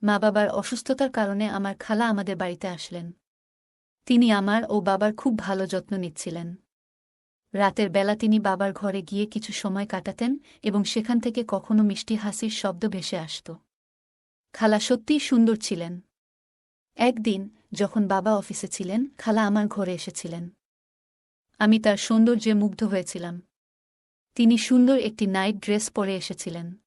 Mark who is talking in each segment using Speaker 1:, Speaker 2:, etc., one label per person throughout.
Speaker 1: মা-বাবার অসুস্থতার কারণে আমার খালা আমাদের বাড়িতে আসলেন। তিনি আমার ও বাবার খুব ভালো যত্ন নিচ্ছিলেন। রাতের বেলা তিনি বাবার ঘরে গিয়ে কিছু সময় কাটাতেন এবং সেখান থেকে কখনো মিষ্টি হাসির শব্দ ভেসে আসত। খালা সত্যিই সুন্দর ছিলেন। একদিন যখন বাবা অফিসে ছিলেন, খালা আমার ঘরে এসেছিলেন। আমি তার সৌন্দর্যে মুগ্ধ হয়েছিলাম। তিনি সুন্দর একটি নাইট ড্রেস পরে এসেছিলেন।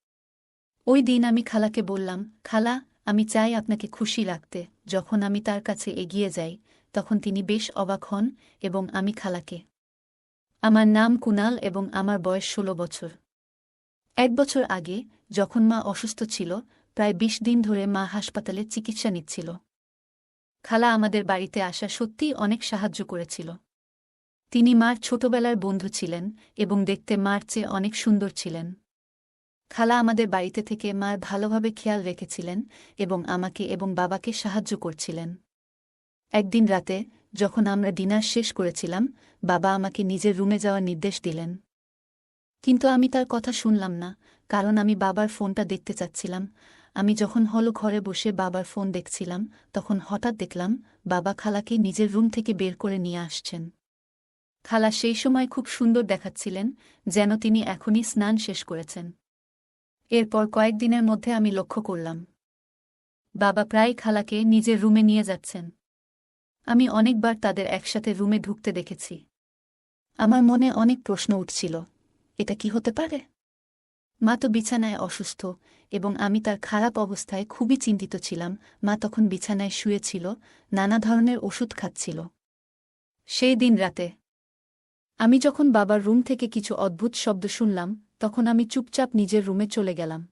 Speaker 1: ওই দিন আমি খালাকে বললাম, খালা, আমি চাই আপনাকে খুশি রাখতে। যখন আমি তার কাছে এগিয়ে যাই, তখন তিনি বেশ অবাক হন এবং আমি খালাকে। আমার নাম কুনাল এবং আমার বয়স ১৬ বছর। ১ বছর আগে, যখন মা অসুস্থ ছিল, প্রায় ২০ দিন ধরে মা হাসপাতালে চিকিৎসা নিচ্ছিল। খালা আমাদের বাড়িতে আসা সত্যিই অনেক সাহায্য করেছিল। তিনি মার ছোটবেলার বন্ধু ছিলেন এবং দেখতে মার চেয়ে অনেক সুন্দর ছিলেন। খালা আমাদের বাড়িতে থেকে মার ভালোভাবে খেয়াল রেখেছিলেন এবং আমাকে এবং বাবাকে সাহায্য করছিলেন। একদিন রাতে, যখন আমরা ডিনার শেষ করেছিলাম, বাবা আমাকে নিজের রুমে যাওয়ার নির্দেশ দিলেন। কিন্তু আমি তার কথা শুনলাম না, কারণ আমি বাবার ফোনটা দেখতে চাচ্ছিলাম। আমি যখন হল ঘরে বসে বাবার ফোন দেখছিলাম, তখন হঠাৎ দেখলাম বাবা খালাকে নিজের রুম থেকে বের করে নিয়ে আসছেন। খালা সেই সময় খুব সুন্দর দেখাচ্ছিলেন, যেন তিনি এখনই স্নান শেষ করেছেন। এরপর কয়েকদিনের মধ্যে আমি লক্ষ্য করলাম বাবা প্রায় খালাকে নিজের রুমে নিয়ে যাচ্ছেন। আমি অনেকবার তাদের একসাথে রুমে ঢুকতে দেখেছি। আমার মনে অনেক প্রশ্ন উঠছিল, এটা কি হতে পারে? মা তো বিছানায় অসুস্থ এবং আমি তার খারাপ অবস্থায় খুবই চিন্তিত ছিলাম। মা তখন বিছানায় শুয়েছিল, নানা ধরনের ওষুধ খাচ্ছিল। সেই দিন রাতে আমি যখন বাবার রুম থেকে কিছু অদ্ভুত শব্দ শুনলাম, তখন আমি চুপচাপ নিজের রুমে চলে গেলাম।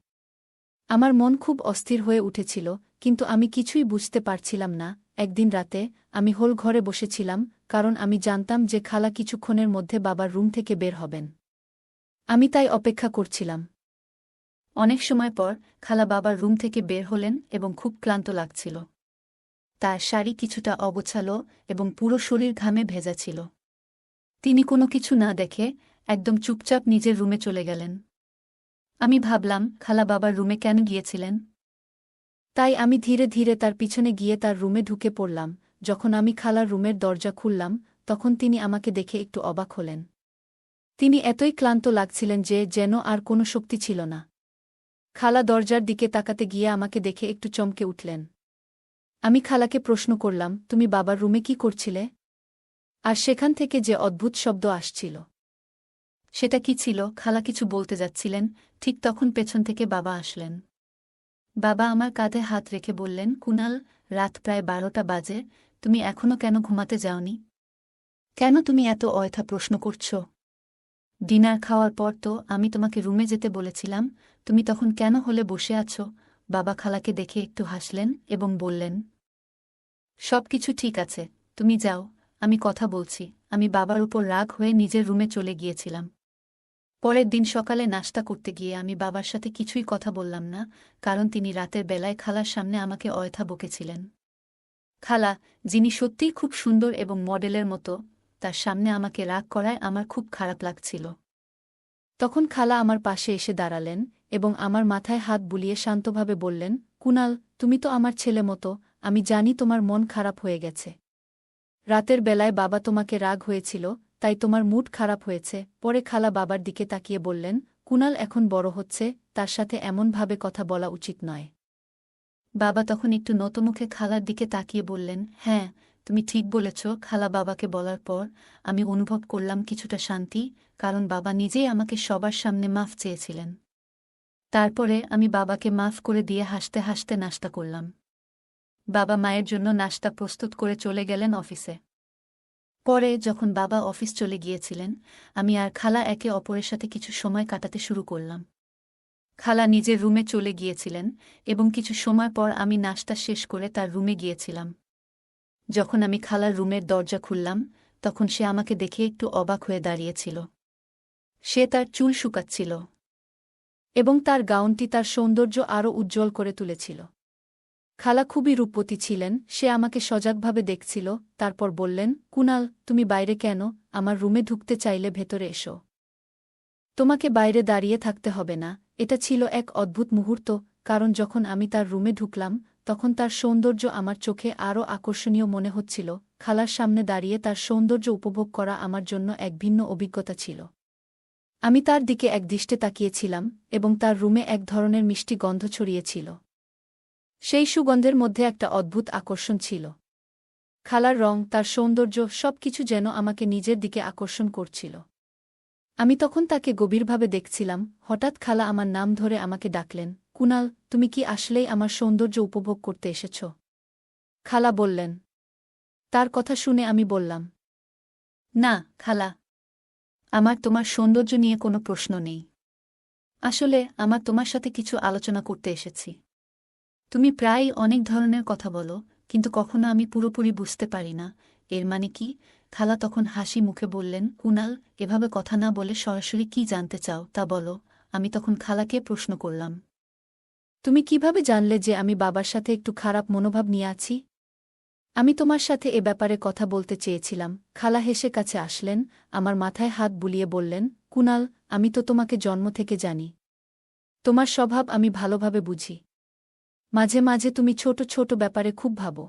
Speaker 1: আমার মন খুব অস্থির হয়ে উঠেছিল, কিন্তু আমি কিছুই বুঝতে পারছিলাম না। একদিন রাতে আমি হোল ঘরে বসেছিলাম, কারণ আমি জানতাম যে খালা কিছুক্ষণের মধ্যে বাবার রুম থেকে বের হবেন। আমি তাই অপেক্ষা করছিলাম। অনেক সময় পর খালা বাবার রুম থেকে বের হলেন এবং খুব ক্লান্ত লাগছিল। তার শাড়ি কিছুটা অগোছালো এবং পুরো শরীর ঘামে ভেজা ছিল। তিনি কোনো কিছু না দেখে একদম চুপচাপ নিজের রুমে চলে গেলেন। আমি ভাবলাম, খালা বাবার রুমে কেন গিয়েছিলেন? তাই আমি ধীরে ধীরে তার পিছনে গিয়ে তার রুমে ঢুকে পড়লাম। যখন আমি খালার রুমের দরজা খুললাম, তখন তিনি আমাকে দেখে একটু অবাক হলেন। তিনি এতই ক্লান্ত লাগছিলেন যে যেন আর কোনো শক্তি ছিল না। খালা দরজার দিকে তাকাতে গিয়ে আমাকে দেখে একটু চমকে উঠলেন। আমি খালাকে প্রশ্ন করলাম, তুমি বাবার রুমে কি করছিলে? আর সেখান থেকে যে অদ্ভুত শব্দ আসছিল, সেটা কি ছিল? খালা কিছু বলতে যাচ্ছিলেন, ঠিক তখন পেছন থেকে বাবা আসলেন। বাবা আমার কাঁধে হাত রেখে বললেন, কুনাল, রাত প্রায় ১২টা বাজে, তুমি এখনো কেন ঘুমাতে যাওনি? কেন তুমি এত অযথা প্রশ্ন করছ? ডিনার খাওয়ার পর তো আমি তোমাকে রুমে যেতে বলেছিলাম, তুমি তখন কেন হলে বসে আছো? বাবা খালাকে দেখে একটু হাসলেন এবং বললেন, সবকিছু ঠিক আছে, তুমি যাও, আমি কথা বলছি। আমি বাবার উপর রাগ হয়ে নিজের রুমে চলে গিয়েছিলাম। পরের দিন সকালে নাশতা করতে গিয়ে আমি বাবার সাথে কিছুই কথা বললাম না, কারণ তিনি রাতের বেলায় খালার সামনে আমাকে অযথা বকেছিলেন। খালা, যিনি সত্যিই খুব সুন্দর এবং মডেলের মতো, তার সামনে আমাকে রাগ করায় আমার খুব খারাপ লাগছিল। তখন খালা আমার পাশে এসে দাঁড়ালেন এবং আমার মাথায় হাত বুলিয়ে শান্তভাবে বললেন, কুনাল, তুমি তো আমার ছেলে মতো, আমি জানি তোমার মন খারাপ হয়ে গেছে। রাতের বেলায় বাবা তোমাকে রাগ হয়েছিল, তাই তোমার মুড খারাপ হয়েছে। পরে খালা বাবার দিকে তাকিয়ে বললেন, কুনাল এখন বড় হচ্ছে, তার সাথে এমনভাবে কথা বলা উচিত নয়। বাবা তখন একটু নতমুখে খালার দিকে তাকিয়ে বললেন, হ্যাঁ, তুমি ঠিক বলেছ। খালা বাবাকে বলার পর আমি অনুভব করলাম কিছুটা শান্তি, কারণ বাবা নিজেই আমাকে সবার সামনে মাফ চেয়েছিলেন। তারপরে আমি বাবাকে মাফ করে দিয়ে হাসতে হাসতে নাশতা করলাম। বাবা মায়ের জন্য নাশতা প্রস্তুত করে চলে গেলেন অফিসে। পরে যখন বাবা অফিস চলে গিয়েছিলেন, আমি আর খালা একে অপরের সাথে কিছু সময় কাটাতে শুরু করলাম। খালা নিজের রুমে চলে গিয়েছিলেন এবং কিছু সময় পর আমি নাশতা শেষ করে তার রুমে গিয়েছিলাম। যখন আমি খালার রুমের দরজা খুললাম, তখন সে আমাকে দেখে একটু অবাক হয়ে দাঁড়িয়েছিল। সে তার চুল শুকাচ্ছিল এবং তার গাউনটি তার সৌন্দর্য আরও উজ্জ্বল করে তুলেছিল। খালা খুবই রূপবতী ছিলেন, সে আমাকে সজাগভাবে দেখছিল। তারপর বললেন, কুনাল, তুমি বাইরে কেন? আমার রুমে ঢুকতে চাইলে ভেতরে এসো। তোমাকে বাইরে দাঁড়িয়ে থাকতে হবে না। এটা ছিল এক অদ্ভুত মুহূর্ত, কারণ যখন আমি তার রুমে ঢুকলাম, তখন তার সৌন্দর্য আমার চোখে আরও আকর্ষণীয় মনে হচ্ছিল। খালার সামনে দাঁড়িয়ে তার সৌন্দর্য উপভোগ করা আমার জন্য এক ভিন্ন অভিজ্ঞতা ছিল। আমি তার দিকে একদৃষ্টে তাকিয়েছিলাম এবং তার রুমে এক ধরনের মিষ্টি গন্ধ ছড়িয়েছিল। সেই সুগন্ধের মধ্যে একটা অদ্ভুত আকর্ষণ ছিল। খালার রং, তার সৌন্দর্য, সবকিছু যেন আমাকে নিজের দিকে আকর্ষণ করছিল। আমি তখন তাকে গভীরভাবে দেখছিলাম। হঠাৎ খালা আমার নাম ধরে আমাকে ডাকলেন, কুনাল, তুমি কি আসলেই আমার সৌন্দর্য উপভোগ করতে এসেছ? খালা বললেন। তার কথা শুনে আমি বললাম, না খালা, আমার তোমার সৌন্দর্য নিয়ে কোনো প্রশ্ন নেই। আসলে আমার তোমার সাথে কিছু আলোচনা করতে এসেছি। তুমি প্রায়ই অনেক ধরনের কথা বলো, কিন্তু কখনো আমি পুরোপুরি বুঝতে পারি না এর মানে কি। খালা তখন হাসি মুখে বললেন, কুনাল, এভাবে কথা না বলে সরাসরি কি জানতে চাও তা বলো। আমি তখন খালাকে প্রশ্ন করলাম, তুমি কিভাবে জানলে যে আমি বাবার সাথে একটু খারাপ মনোভাব নিয়ে আছি? আমি তোমার সাথে এ ব্যাপারে কথা বলতে চেয়েছিলাম। খালা হেসে কাছে আসলেন, আমার মাথায় হাত বুলিয়ে বললেন, কুনাল, আমি তো তোমাকে জন্ম থেকে জানি। তোমার স্বভাব আমি ভালোভাবে বুঝি। মাঝে মাঝে তুমি ছোট ছোট ব্যাপারে খুব ভাবো,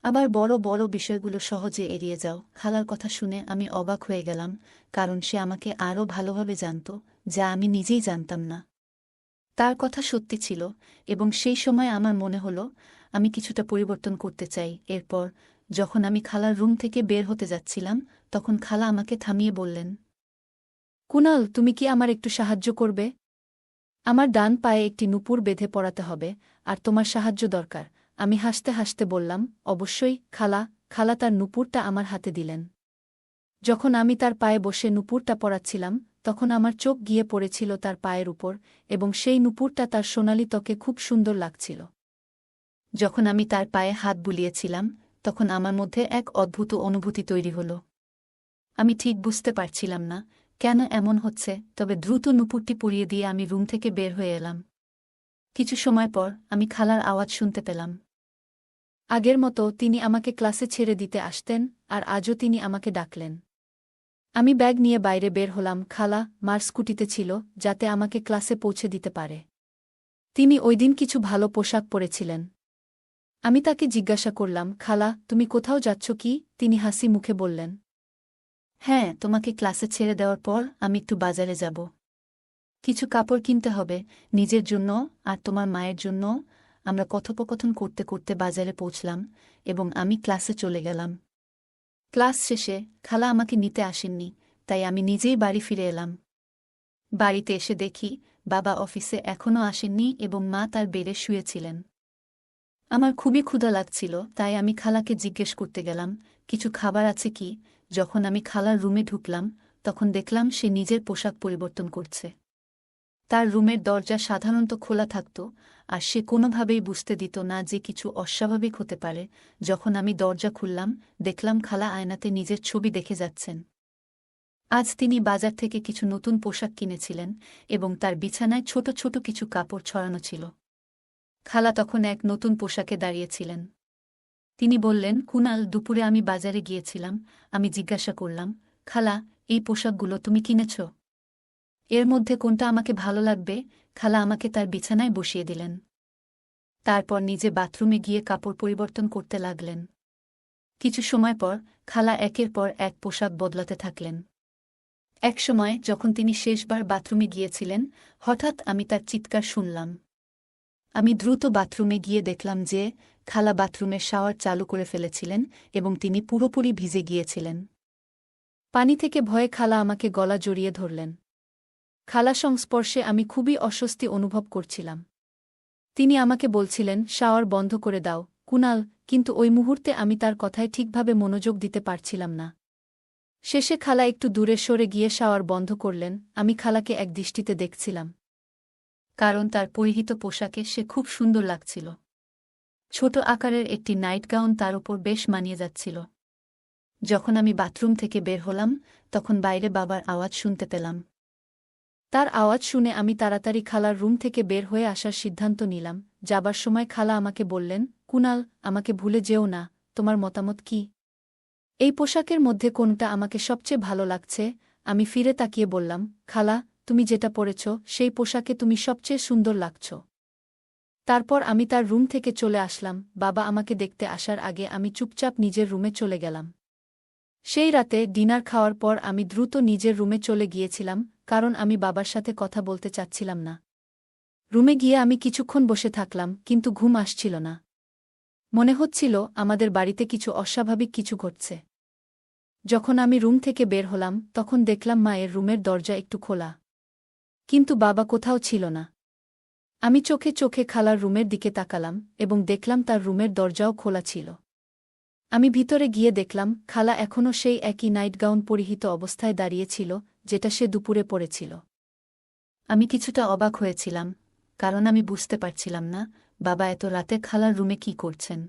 Speaker 1: আবার বড় বড় বিষয়গুলো সহজে এড়িয়ে যাও। খালার কথা শুনে আমি অবাক হয়ে গেলাম, কারণ সে আমাকে আরও ভালোভাবে জানত, যা আমি নিজেই জানতাম না। তার কথা সত্যি ছিল, এবং সেই সময় আমার মনে হলো আমি কিছুটা পরিবর্তন করতে চাই। এরপর যখন আমি খালার রুম থেকে বের হতে যাচ্ছিলাম, তখন খালা আমাকে থামিয়ে বললেন, কুনাল, তুমি কি আমার একটু সাহায্য করবে? আমার ডান পায়ে একটি নুপুর বেঁধে পড়াতে হবে, আর তোমার সাহায্য দরকার। আমি হাসতে হাসতে বললাম, অবশ্যই খালা। খালা তার নুপুরটা আমার হাতে দিলেন। যখন আমি তার পায়ে বসে নুপুরটা পরাচ্ছিলাম, তখন আমার চোখ গিয়ে পড়েছিল তার পায়ের উপর, এবং সেই নুপুরটা তার সোনালি ত্বকে খুব সুন্দর লাগছিল। যখন আমি তার পায়ে হাত বুলিয়েছিলাম, তখন আমার মধ্যে এক অদ্ভুত অনুভূতি তৈরি হল। আমি ঠিক বুঝতে পারছিলাম না কেন এমন হচ্ছে, তবে দ্রুত নুপুরটি পরিয়ে দিয়ে আমি রুম থেকে বের হয়ে এলাম। কিছু সময় পর আমি খালার আওয়াজ শুনতে পেলাম। আগের মতো তিনি আমাকে ক্লাসে ছেড়ে দিতে আসতেন, আর আজও তিনি আমাকে ডাকলেন। আমি ব্যাগ নিয়ে বাইরে বের হলাম। খালা মার স্কুটিতে ছিল, যাতে আমাকে ক্লাসে পৌঁছে দিতে পারে। তিনি ওইদিন কিছু ভালো পোশাক পরেছিলেন। আমি তাকে জিজ্ঞাসা করলাম, খালা, তুমি কোথাও যাচ্ছ কি? তিনি হাসি মুখে বললেন, হ্যাঁ, তোমাকে ক্লাসে ছেড়ে দেওয়ার পর আমি একটু বাজারে যাব। কিছু কাপড় কিনতে হবে, নিজের জন্য আর তোমার মায়ের জন্য। আমরা কথোপকথন করতে করতে বাজারে পৌঁছলাম, এবং আমি ক্লাসে চলে গেলাম। ক্লাস শেষে খালা আমাকে নিতে আসেননি, তাই আমি নিজেই বাড়ি ফিরে এলাম। বাড়িতে এসে দেখি বাবা অফিসে এখনও আসেননি এবং মা তার বেডে শুয়েছিলেন। আমার খুবই ক্ষুধা লাগছিল, তাই আমি খালাকে জিজ্ঞেস করতে গেলাম, কিছু খাবার আছে কি? যখন আমি খালার রুমে ঢুকলাম, তখন দেখলাম সে নিজের পোশাক পরিবর্তন করছে। তার রুমের দরজা সাধারণত খোলা থাকত, আর সে কোনোভাবেই বুঝতে দিত না যে কিছু অস্বাভাবিক হতে পারে। যখন আমি দরজা খুললাম, দেখলাম খালা আয়নাতে নিজের ছবি দেখে যাচ্ছেন। আজ তিনি বাজার থেকে কিছু নতুন পোশাক কিনেছিলেন, এবং তার বিছানায় ছোট ছোট কিছু কাপড় ছড়ানো ছিল। খালা তখন এক নতুন পোশাকে দাঁড়িয়েছিলেন। তিনি বললেন, কুনাল, দুপুরে আমি বাজারে গিয়েছিলাম। আমি জিজ্ঞাসা করলাম, খালা, এই পোশাকগুলো তুমি কিনেছ? এর মধ্যে কোনটা আমাকে ভালো লাগবে? খালা আমাকে তার বিছানায় বসিয়ে দিলেন। তারপর নিজে বাথরুমে গিয়ে কাপড় পরিবর্তন করতে লাগলেন। কিছু সময় পর খালা একের পর এক পোশাক বদলাতে থাকলেন। এক সময় যখন তিনি শেষবার বাথরুমে গিয়েছিলেন, হঠাৎ আমি তার চিৎকার শুনলাম। আমি দ্রুত বাথরুমে গিয়ে দেখলাম যে খালা বাথরুমের শাওয়ার চালু করে ফেলেছিলেন, এবং তিনি পুরোপুরি ভিজে গিয়েছিলেন। পানি থেকে ভয়ে খালা আমাকে গলা জড়িয়ে ধরলেন। খালা সংস্পর্শে আমি খুবই অস্বস্তি অনুভব করছিলাম। তিনি আমাকে বলছিলেন, শাওয়ার বন্ধ করে দাও কুনাল, কিন্তু ওই মুহূর্তে আমি তার কথায় ঠিকভাবে মনোযোগ দিতে পারছিলাম না। শেষে খালা একটু দূরে সরে গিয়ে শাওয়ার বন্ধ করলেন। আমি খালাকে একদৃষ্টিতে দেখছিলাম, কারণ তার পরিহিত পোশাকে সে খুব সুন্দর লাগছিল। ছোট আকারের একটি নাইট গাউন তার উপর বেশ মানিয়ে যাচ্ছিল। যখন আমি বাথরুম থেকে বের হলাম, তখন বাইরে বাবার আওয়াজ শুনতে পেলাম। তার আওয়াজ শুনে আমি তাড়াতাড়ি খালার রুম থেকে বের হয়ে আসার সিদ্ধান্ত নিলাম। যাবার সময় খালা আমাকে বললেন, কুনাল, আমাকে ভুলে যেও না। তোমার মতামত কি? এই পোশাকের মধ্যে কোনটা আমাকে সবচেয়ে ভালো লাগছে? আমি ফিরে তাকিয়ে বললাম, খালা, তুমি যেটা পরেছ সেই পোশাকে তুমি সবচেয়ে সুন্দর লাগছ। তারপর আমি তার রুম থেকে চলে আসলাম। বাবা আমাকে দেখতে আসার আগে আমি চুপচাপ নিজের রুমে চলে গেলাম। সেই রাতে ডিনার খাওয়ার পর আমি দ্রুত নিজের রুমে চলে গিয়েছিলাম, কারণ আমি বাবার সাথে কথা বলতে চাচ্ছিলাম না। রুমে গিয়ে আমি কিছুক্ষণ বসে থাকলাম, কিন্তু ঘুম আসছিল না। মনে হচ্ছিল আমাদের বাড়িতে কিছু অস্বাভাবিক কিছু ঘটছে। যখন আমি রুম থেকে বের হলাম, তখন দেখলাম মায়ের রুমের দরজা একটু খোলা, কিন্তু বাবা কোথাও ছিল না। আমি চোখে চোখে খালার রুমের দিকে তাকালাম এবং দেখলাম তার রুমের দরজাও খোলা ছিল। আমি ভিতরে গিয়ে দেখলাম খালা এখনও সেই একই নাইট গাউন পরিহিত অবস্থায় দাঁড়িয়েছিল, যেটা সে দুপুরে পরেছিল। আমি কিছুটা অবাক হয়েছিলাম, কারণ আমি বুঝতে পারছিলাম না বাবা এত রাতে খালার রুমে কি করছেন।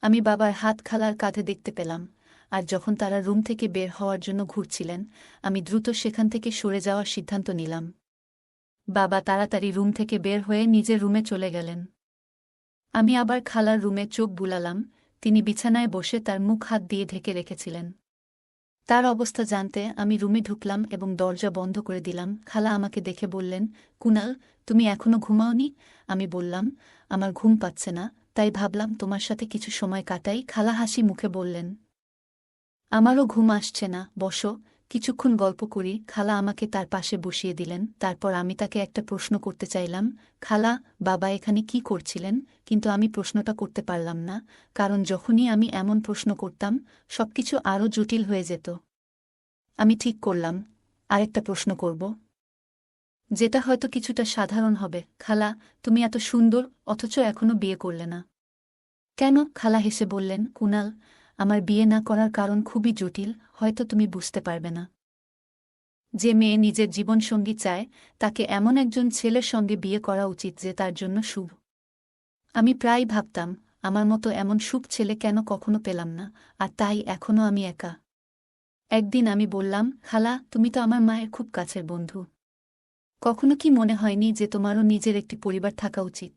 Speaker 1: আমি বাবার হাত খালার কাঁধে দেখতে পেলাম, আর যখন তারা রুম থেকে বের হওয়ার জন্য ঘুরছিলেন, আমি দ্রুত সেখান থেকে সরে যাওয়ার সিদ্ধান্ত নিলাম। বাবা তাড়াতাড়ি রুম থেকে বের হয়ে নিজের রুমে চলে গেলেন। আমি আবার খালার রুমে চোখ বুলালাম। তিনি বিছানায় বসে তার মুখ হাত দিয়ে ঢেকে রেখেছিলেন। তার অবস্থা জানতে আমি রুমে ঢুকলাম এবং দরজা বন্ধ করে দিলাম। খালা আমাকে দেখে বললেন, কুনাল, তুমি এখনো ঘুমাওনি? আমি বললাম, আমার ঘুম পাচ্ছে না, তাই ভাবলাম তোমার সাথে কিছু সময় কাটাই। খালা হাসি মুখে বললেন, আমারও ঘুম আসছে না, বসো, কিছুক্ষণ গল্প করি। খালা আমাকে তার পাশে বসিয়ে দিলেন। তারপর আমি তাকে একটা প্রশ্ন করতে চাইলাম, খালা, বাবা এখানে কি করছিলেন? কিন্তু আমি প্রশ্নটা করতে পারলাম না, কারণ যখনই আমি এমন প্রশ্ন করতাম, সবকিছু আরও জটিল হয়ে যেত। আমি ঠিক করলাম, আরেকটা প্রশ্ন করব, যেটা হয়তো কিছুটা সাধারণ হবে। খালা, তুমি এত সুন্দর, অথচ এখনো বিয়ে করলে না কেন? খালা হেসে বললেন, কুনাল, আমার বিয়ে না করার কারণ খুবই জটিল, হয়তো তুমি বুঝতে পারবে না। যে মেয়ে নিজের জীবনসঙ্গী চায়, তাকে এমন একজন ছেলের সঙ্গে বিয়ে করা উচিত যে তার জন্য শুভ। আমি প্রায় ভাবতাম, আমার মতো এমন শুভ ছেলে কেন কখনো পেলাম না, আর তাই এখনও আমি একা। একদিন আমি বললাম, খালা, তুমি তো আমার মায়ের খুব কাছের বন্ধু। কখনো কি মনে হয়নি যে তোমারও নিজের একটি পরিবার থাকা উচিত?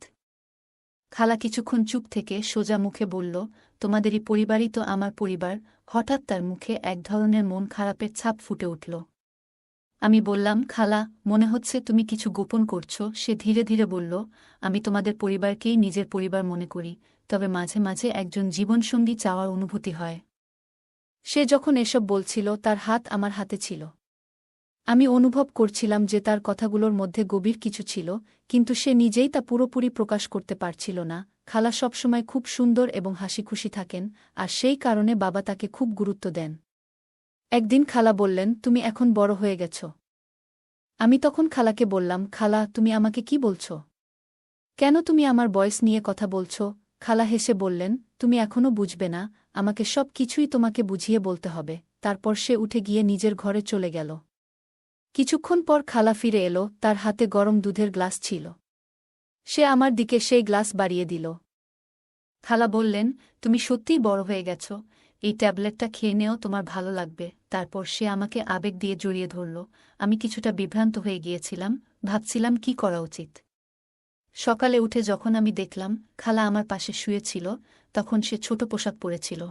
Speaker 1: খালা কিছুক্ষণ চুপ থেকে সোজা মুখে বলল, তোমাদেরই পরিবারই তো আমার পরিবার। হঠাৎ তার মুখে এক ধরনের মন খারাপের ছাপ ফুটে উঠল। আমি বললাম, খালা, মনে হচ্ছে তুমি কিছু গোপন করছ। সে ধীরে ধীরে বলল, আমি তোমাদের পরিবারকেই নিজের পরিবার মনে করি, তবে মাঝে মাঝে একজন জীবনসঙ্গী চাওয়ার অনুভূতি হয়। সে যখন এসব বলছিল, তার হাত আমার হাতে ছিল। আমি অনুভব করছিলাম যে তার কথাগুলোর মধ্যে গভীর কিছু ছিল, কিন্তু সে নিজেই তা পুরোপুরি প্রকাশ করতে পারছিল না। খালা সবসময় খুব সুন্দর এবং হাসিখুশি থাকেন, আর সেই কারণে বাবা তাকে খুব গুরুত্ব দেন। একদিন খালা বললেন, তুমি এখন বড় হয়ে গেছ। আমি তখন খালাকে বললাম, খালা, তুমি আমাকে কি বলছ? কেন তুমি আমার বয়স নিয়ে কথা বলছ? খালা হেসে বললেন, তুমি এখনও বুঝবে না, আমাকে সব কিছুই তোমাকে বুঝিয়ে বলতে হবে। তারপর সে উঠে গিয়ে নিজের ঘরে চলে গেল। কিছুক্ষণ পর খালা ফিরে এলো, তার হাতে গরম দুধের গ্লাস ছিল। সে আমার দিকে সেই গ্লাস বাড়িয়ে দিল। খালা বললেন, তুমি সত্যিই বড় হয়ে গেছ, এই ট্যাবলেটটা খেয়ে নেও, তোমার ভালো লাগবে। তারপর সে আমাকে আবেগ দিয়ে জড়িয়ে ধরল। আমি কিছুটা বিভ্রান্ত হয়ে গিয়েছিলাম, ভাবছিলাম কি করা উচিত। সকালে উঠে যখন আমি দেখলাম খালা আমার পাশে শুয়েছিল, তখন সে ছোট পোশাক পরেছিল।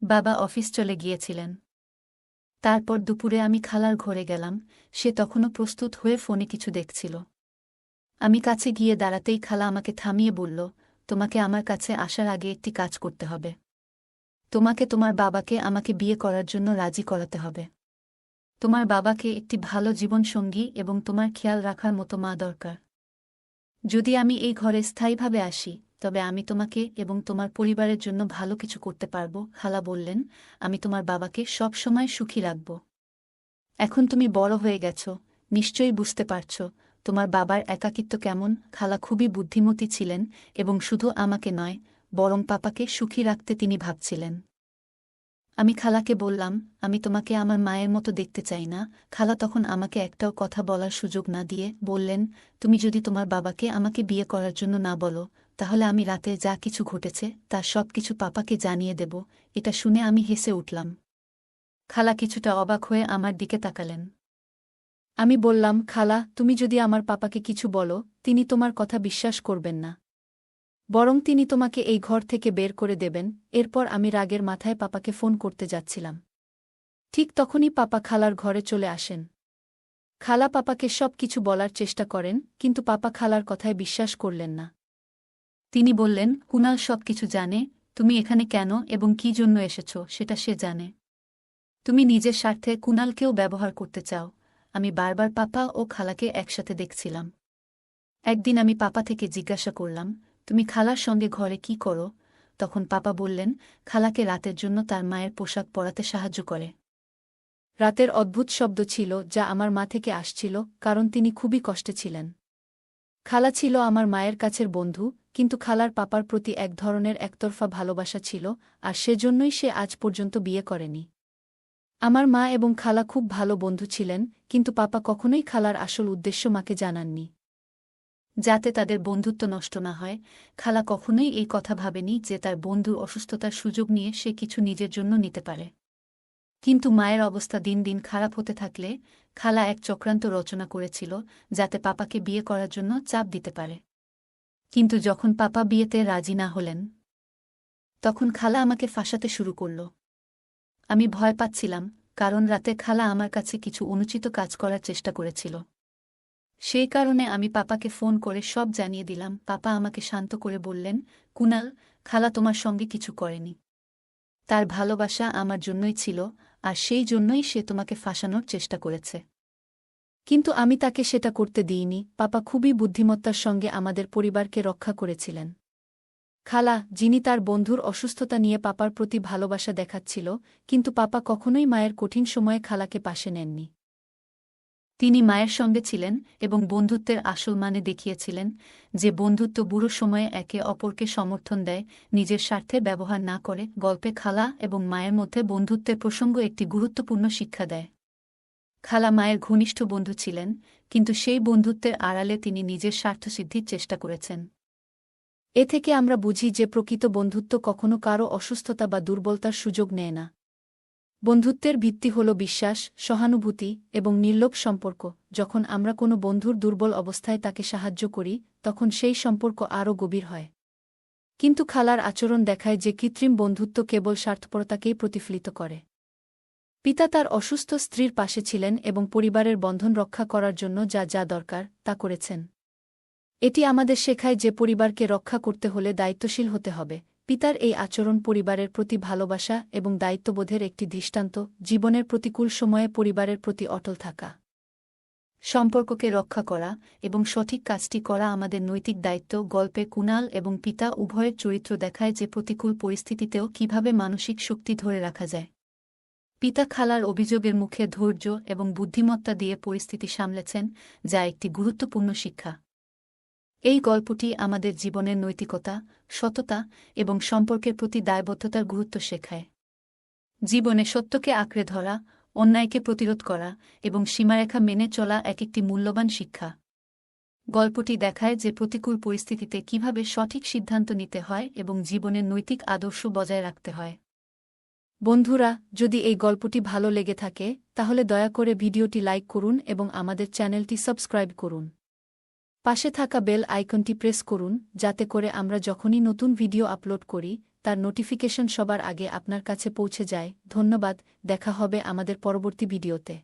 Speaker 1: বাবা অফিস চলে গিয়েছিলেন। তারপর দুপুরে আমি খালার ঘরে গেলাম। সে তখনও প্রস্তুত হয়ে ফোনে কিছু দেখছিল। আমি কাছে গিয়ে দাঁড়াতেই খালা আমাকে থামিয়ে বলল, তোমাকে আমার কাছে আসার আগে একটি কাজ করতে হবে। তোমাকে তোমার বাবাকে আমাকে বিয়ে করার জন্য রাজি করাতে হবে। তোমার বাবাকে একটি ভালো জীবনসঙ্গী এবং তোমার খেয়াল রাখার মতো মা দরকার। যদি আমি এই ঘরে স্থায়ীভাবে আসি, তবে আমি তোমাকে এবং তোমার পরিবারের জন্য ভালো কিছু করতে পারব। খালা বললেন, আমি তোমার বাবাকে সব সময় সুখী রাখব। এখন তুমি বড় হয়ে গেছ, নিশ্চয়ই বুঝতে পারছ তোমার বাবার একাকিত্ব কেমন। খালা খুবই বুদ্ধিমতী ছিলেন এবং শুধু আমাকে নয়, বরং পাপাকে সুখী রাখতে তিনি ভাবছিলেন। আমি খালাকে বললাম, আমি তোমাকে আমার মায়ের মতো দেখতে চাই না। খালা তখন আমাকে একটাও কথা বলার সুযোগ না দিয়ে বললেন, তুমি যদি তোমার বাবাকে আমাকে বিয়ে করার জন্য না বলো, তাহলে আমি রাতে যা কিছু ঘটেছে তার সব কিছু পাপাকে জানিয়ে দেব। এটা শুনে আমি হেসে উঠলাম। খালা কিছুটা অবাক হয়ে আমার দিকে তাকালেন। আমি বললাম, খালা, তুমি যদি আমার পাপাকে কিছু বলো, তিনি তোমার কথা বিশ্বাস করবেন না। বরং তিনি তোমাকে এই ঘর থেকে বের করে দেবেন। এরপর আমি রাগের মাথায় পাপাকে ফোন করতে যাচ্ছিলাম। ঠিক তখনই পাপা খালার ঘরে চলে আসেন। খালা পাপাকে সব কিছু বলার চেষ্টা করেন, কিন্তু পাপা খালার কথায় বিশ্বাস করলেন না। তিনি বললেন, কুনাল সব কিছু জানে, তুমি এখানে কেন এবং কী জন্য এসেছ সেটা সে জানে। তুমি নিজের স্বার্থে কুনালকেও ব্যবহার করতে চাও। আমি বারবার পাপা ও খালাকে একসাথে দেখছিলাম। একদিন আমি পাপা থেকে জিজ্ঞাসা করলাম, তুমি খালার সঙ্গে ঘরে কি করো? তখন পাপা বললেন, খালাকে রাতের জন্য তার মায়ের পোশাক পরাতে সাহায্য করে। রাতের অদ্ভুত শব্দ ছিল যা আমার মা থেকে আসছিল, কারণ তিনি খুবই কষ্টে ছিলেন। খালা ছিল আমার মায়ের কাছের বন্ধু, কিন্তু খালার পাপার প্রতি এক ধরনের একতরফা ভালোবাসা ছিল, আর সেজন্যই সে আজ পর্যন্ত বিয়ে করেনি। আমার মা এবং খালা খুব ভালো বন্ধু ছিলেন, কিন্তু পাপা কখনোই খালার আসল উদ্দেশ্য মাকে জানাননি। যাতে তাদের বন্ধুত্ব নষ্ট না হয়, খালা কখনোই এই কথা ভাবেনি যে তার বন্ধুর অসুস্থতার সুযোগ নিয়ে সে কিছু নিজের জন্য নিতে পারে। কিন্তু মায়ের অবস্থা দিন দিন খারাপ হতে থাকলে খালা এক চক্রান্ত রচনা করেছিল, যাতে পাপাকে বিয়ে করার জন্য চাপ দিতে পারে। কিন্তু যখন পাপা বিয়েতে রাজি না হলেন, তখন খালা আমাকে ফাঁসাতে শুরু করল। আমি ভয় পাচ্ছিলাম, কারণ রাতে খালা আমার কাছে কিছু অনুচিত কাজ করার চেষ্টা করেছিল। সেই কারণে আমি পাপাকে ফোন করে সব জানিয়ে দিলাম। পাপা আমাকে শান্ত করে বললেন, কুনাল, খালা তোমার সঙ্গে কিছু করেনি। তার ভালোবাসা আমার জন্যই ছিল, আর সেই জন্যই সে তোমাকে ফাঁসানোর চেষ্টা করেছে। কিন্তু আমি তাকে সেটা করতে দিইনি। পাপা খুবই বুদ্ধিমত্তার সঙ্গে আমাদের পরিবারকে রক্ষা করেছিলেন। খালা, যিনি তার বন্ধুর অসুস্থতা নিয়ে পাপার প্রতি ভালোবাসা দেখাচ্ছিল, কিন্তু পাপা কখনোই মায়ের কঠিন সময়ে খালাকে পাশে নেননি। তিনি মায়ের সঙ্গে ছিলেন এবং বন্ধুত্বের আসল মানে দেখিয়েছিলেন, যে বন্ধুত্ব বুড়ো সময়ে একে অপরকে সমর্থন দেয়, নিজের স্বার্থে ব্যবহার না করে। গল্পে খালা এবং মায়ের মধ্যে বন্ধুত্বের প্রসঙ্গ একটি গুরুত্বপূর্ণ শিক্ষা দেয়। খালা মায়ের ঘনিষ্ঠ বন্ধু ছিলেন, কিন্তু সেই বন্ধুত্বের আড়ালে তিনি নিজের স্বার্থসিদ্ধির চেষ্টা করেছেন। এ থেকে আমরা বুঝি যে প্রকৃত বন্ধুত্ব কখনো কারও অসুস্থতা বা দুর্বলতার সুযোগ নেয় না। বন্ধুত্বের ভিত্তি হল বিশ্বাস, সহানুভূতি এবং নির্লোভ সম্পর্ক। যখন আমরা কোনো বন্ধুর দুর্বল অবস্থায় তাকে সাহায্য করি, তখন সেই সম্পর্ক আরও গভীর হয়। কিন্তু খালার আচরণ দেখায় যে কৃত্রিম বন্ধুত্ব কেবল স্বার্থপরতাকেই প্রতিফলিত করে। পিতা তার অসুস্থ স্ত্রীর পাশে ছিলেন এবং পরিবারের বন্ধন রক্ষা করার জন্য যা যা দরকার তা করেছেন। এটি আমাদের শেখায় যে পরিবারকে রক্ষা করতে হলে দায়িত্বশীল হতে হবে। পিতার এই আচরণ পরিবারের প্রতি ভালোবাসা এবং দায়িত্ববোধের একটি দৃষ্টান্ত। জীবনের প্রতিকূল সময়ে পরিবারের প্রতি অটল থাকা, সম্পর্ককে রক্ষা করা এবং সঠিক কাজটি করা আমাদের নৈতিক দায়িত্ব। গল্পে কুনাল এবং পিতা উভয়ের চরিত্র দেখায় যে প্রতিকূল পরিস্থিতিতেও কিভাবে মানসিক শক্তি ধরে রাখা যায়। পিতা খালার অভিযোগের মুখে ধৈর্য এবং বুদ্ধিমত্তা দিয়ে পরিস্থিতি সামলেছেন, যা একটি গুরুত্বপূর্ণ শিক্ষা। এই গল্পটি আমাদের জীবনের নৈতিকতা, সততা এবং সম্পর্কের প্রতি দায়বদ্ধতার গুরুত্ব শেখায়। জীবনে সত্যকে আঁকড়ে ধরা, অন্যায়কে প্রতিরোধ করা এবং সীমারেখা মেনে চলা একটি মূল্যবান শিক্ষা। গল্পটি দেখায় যে প্রতিকূল পরিস্থিতিতে কিভাবে সঠিক সিদ্ধান্ত নিতে হয় এবং জীবনের নৈতিক আদর্শ বজায় রাখতে হয়। বন্ধুরা, যদি এই গল্পটি ভালো লেগে থাকে, তাহলে দয়া করে ভিডিওটি লাইক করুন এবং আমাদের চ্যানেলটি সাবস্ক্রাইব করুন। পাশে থাকা বেল আইকনটি প্রেস করুন, যাতে করে আমরা যখনই নতুন ভিডিও আপলোড করি, তার নোটিফিকেশন সবার আগে আপনার কাছে পৌঁছে যায়। ধন্যবাদ, দেখা হবে আমাদের পরবর্তী ভিডিওতে।